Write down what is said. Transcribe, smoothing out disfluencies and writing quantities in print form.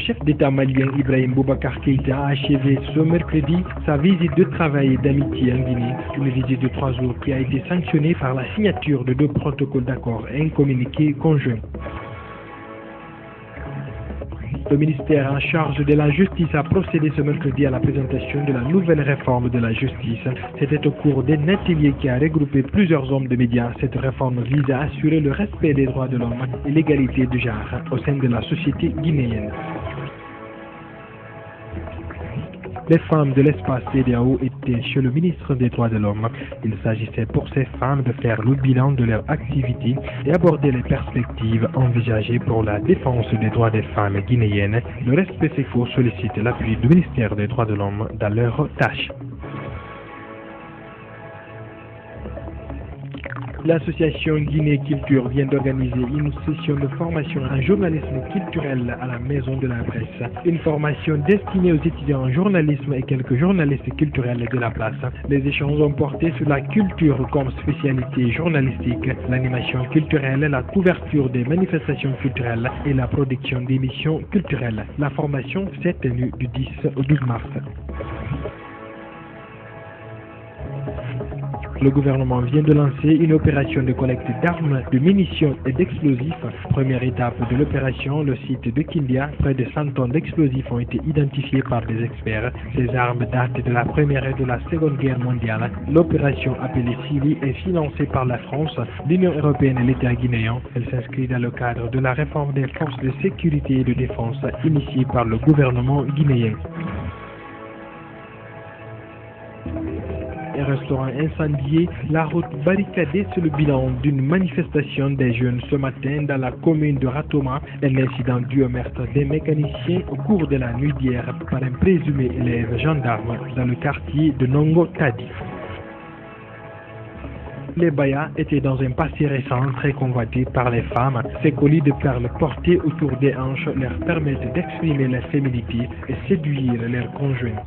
chef d'État malien Ibrahim Boubacar Keïta a achevé ce mercredi sa visite de travail et d'amitié en Guinée, une visite de 3 jours qui a été sanctionnée par la signature de 2 protocoles d'accord et un communiqué conjoint. Le ministère en charge de la justice a procédé ce mercredi à la présentation de la nouvelle réforme de la justice. C'était au cours d'un atelier qui a regroupé plusieurs hommes de médias. Cette réforme vise à assurer le respect des droits de l'homme et l'égalité de genre au sein de la société guinéenne. Les femmes de l'espace CEDEAO étaient chez le ministre des Droits de l'Homme. Il s'agissait pour ces femmes de faire le bilan de leur activité et aborder les perspectives envisagées pour la défense des droits des femmes guinéennes. Le respect SECO sollicite l'appui du ministère des Droits de l'Homme dans leurs tâches. L'association Guinée Culture vient d'organiser une session de formation en journalisme culturel à la Maison de la Presse. Une formation destinée aux étudiants en journalisme et quelques journalistes culturels de la place. Les échanges ont porté sur la culture comme spécialité journalistique, l'animation culturelle, la couverture des manifestations culturelles et la production d'émissions culturelles. La formation s'est tenue du 10 au 12 mars. Le gouvernement vient de lancer une opération de collecte d'armes, de munitions et d'explosifs. Première étape de l'opération, le site de Kindia, près de 100 tonnes d'explosifs ont été identifiés par des experts. Ces armes datent de la Première et de la Seconde Guerre mondiale. L'opération appelée Sili est financée par la France, l'Union européenne et l'État guinéen. Elle s'inscrit dans le cadre de la réforme des forces de sécurité et de défense initiée par le gouvernement guinéen. Un restaurant incendié, la route barricadée sur le bilan d'une manifestation des jeunes ce matin dans la commune de Ratoma. Un incident dû au meurtre des mécaniciens au cours de la nuit d'hier par un présumé élève gendarme dans le quartier de Nongo Tadi. Les bayas étaient dans un passé récent très convoité par les femmes. Ces colliers de perles portés autour des hanches leur permettent d'exprimer leur féminité et séduire leurs conjoints.